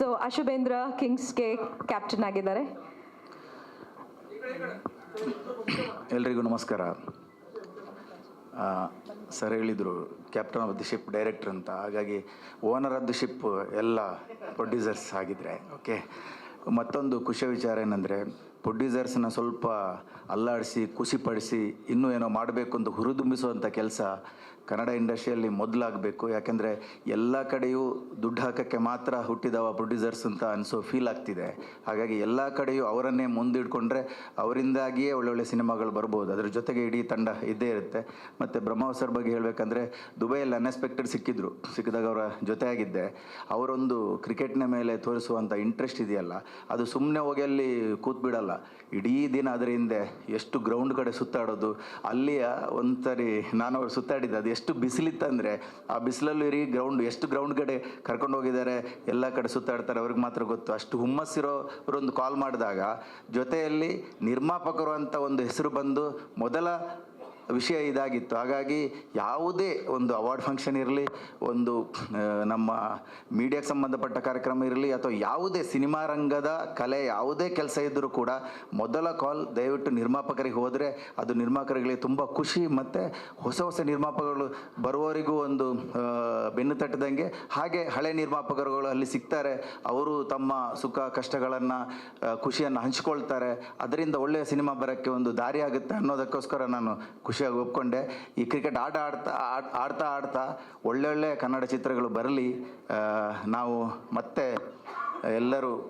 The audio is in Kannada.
ಸೊ ಅಶುಬೇಂದ್ರ ಕಿಂಗ್ಸ್ಗೆ ಕ್ಯಾಪ್ಟನ್ ಆಗಿದ್ದಾರೆ. ಎಲ್ರಿಗೂ ನಮಸ್ಕಾರ. ಸರ್ ಹೇಳಿದರು captain of the ship director ಅಂತ, ಹಾಗಾಗಿ ಓನರ್ ಆಫ್ ದಿ ಶಿಪ್ ಎಲ್ಲ ಪ್ರೊಡ್ಯೂಸರ್ಸ್ ಆಗಿದ್ರೆ ಓಕೆ. ಮತ್ತೊಂದು ಖುಷಿಯ ವಿಚಾರ ಏನಂದರೆ, ಪ್ರೊಡ್ಯೂಸರ್ಸ್ನ ಸ್ವಲ್ಪ ಅಲ್ಲಾಡಿಸಿ ಖುಷಿಪಡಿಸಿ ಇನ್ನೂ ಏನೋ ಮಾಡಬೇಕು ಅಂತ ಹುರಿದುಂಬಿಸುವಂಥ ಕೆಲಸ ಕನ್ನಡ ಇಂಡಸ್ಟ್ರಿಯಲ್ಲಿ ಮೊದಲಾಗಬೇಕು. ಯಾಕೆಂದರೆ ಎಲ್ಲ ಕಡೆಯೂ ದುಡ್ಡು ಹಾಕೋಕ್ಕೆ ಮಾತ್ರ ಹುಟ್ಟಿದವ ಪ್ರೊಡ್ಯೂಸರ್ಸ್ ಅಂತ ಅನಿಸೋ ಫೀಲ್ ಆಗ್ತಿದೆ. ಹಾಗಾಗಿ ಎಲ್ಲ ಕಡೆಯೂ ಅವರನ್ನೇ ಮುಂದಿಡ್ಕೊಂಡ್ರೆ ಅವರಿಂದಾಗಿಯೇ ಒಳ್ಳೊಳ್ಳೆ ಸಿನಿಮಾಗಳು ಬರ್ಬೋದು. ಅದ್ರ ಜೊತೆಗೆ ಇಡೀ ತಂಡ ಇದ್ದೇ ಇರುತ್ತೆ. ಮತ್ತು ಬ್ರಹ್ಮಾವರ್ ಸರ್ ಬಗ್ಗೆ ಹೇಳಬೇಕಂದ್ರೆ, ದುಬೈಯಲ್ಲಿ ಅನ್ಎಕ್ಸ್ಪೆಕ್ಟೆಡ್ ಸಿಕ್ಕಿದಾಗ ಅವರ ಜೊತೆಯಾಗಿದ್ದೆ. ಅವರೊಂದು ಕ್ರಿಕೆಟ್ನ ಮೇಲೆ ತೋರಿಸುವಂಥ ಇಂಟ್ರೆಸ್ಟ್ ಇದೆಯಲ್ಲ, ಅದು ಸುಮ್ಮನೆ ಹೋಗಿ ಅಲ್ಲಿ ಕೂತ್ಬಿಡಲ್ಲ. ಇಡೀ ದಿನ ಅದರ ಹಿಂದೆ ಎಷ್ಟು ಗ್ರೌಂಡ್ ಕಡೆ ಸುತ್ತಾಡೋದು. ಅಲ್ಲಿಯ ಒಂದ್ಸರಿ ನಾನು ಅವ್ರು ಸುತ್ತಾಡಿದ್ದೆ, ಅದು ಎಷ್ಟು ಬಿಸಿಲಿತ್ತಂದರೆ ಆ ಬಿಸಿಲಲ್ಲೂ ಇರಿ ಗ್ರೌಂಡ್ ಎಷ್ಟು ಗ್ರೌಂಡ್ ಕಡೆ ಕರ್ಕೊಂಡು ಹೋಗಿದ್ದಾರೆ, ಎಲ್ಲ ಕಡೆ ಸುತ್ತಾಡ್ತಾರೆ, ಅವ್ರಿಗೆ ಮಾತ್ರ ಗೊತ್ತು. ಅಷ್ಟು ಹುಮ್ಮಸ್ಸಿರೋರೊಂದು ಕಾಲ್ ಮಾಡಿದಾಗ ಜೊತೆಯಲ್ಲಿ ನಿರ್ಮಾಪಕರು ಅಂತ ಒಂದು ಹೆಸರು ಬಂದು ಮೊದಲ ವಿಷಯ ಇದಾಗಿತ್ತು. ಹಾಗಾಗಿ ಯಾವುದೇ ಒಂದು ಅವಾರ್ಡ್ ಫಂಕ್ಷನ್ ಇರಲಿ, ಒಂದು ನಮ್ಮ ಮೀಡಿಯಾಕ್ಕೆ ಸಂಬಂಧಪಟ್ಟ ಕಾರ್ಯಕ್ರಮ ಇರಲಿ, ಅಥವಾ ಯಾವುದೇ ಸಿನಿಮಾ ರಂಗದ ಕಲೆ ಯಾವುದೇ ಕೆಲಸ ಇದ್ದರೂ ಕೂಡ ಮೊದಲ ಕಾಲ್ ದಯವಿಟ್ಟು ನಿರ್ಮಾಪಕರಿಗೆ ಹೋದರೆ ಅದು ನಿರ್ಮಾಪಕರಿಗೆ ತುಂಬ ಖುಷಿ. ಮತ್ತು ಹೊಸ ನಿರ್ಮಾಪಕರು ಬರುವವರಿಗೂ ಒಂದು ಬೆನ್ನು ತಟ್ಟದಂಗೆ. ಹಾಗೆ ಹಳೆ ನಿರ್ಮಾಪಕರುಗಳು ಅಲ್ಲಿ ಸಿಗ್ತಾರೆ, ಅವರು ತಮ್ಮ ಸುಖ ಕಷ್ಟಗಳನ್ನು ಖುಷಿಯನ್ನು ಹಂಚ್ಕೊಳ್ತಾರೆ. ಅದರಿಂದ ಒಳ್ಳೆಯ ಸಿನಿಮಾ ಬರೋಕ್ಕೆ ಒಂದು ದಾರಿ ಆಗುತ್ತೆ ಅನ್ನೋದಕ್ಕೋಸ್ಕರ ನಾನು ಖುಷಿಯಾಗಿ ಒಪ್ಕೊಂಡೆ. ಈ ಕ್ರಿಕೆಟ್ ಆಡ್ತಾ ಒಳ್ಳೊಳ್ಳೆ ಕನ್ನಡ ಚಿತ್ರಗಳು ಬರಲಿ. ನಾವು ಮತ್ತೆ ಎಲ್ಲರೂ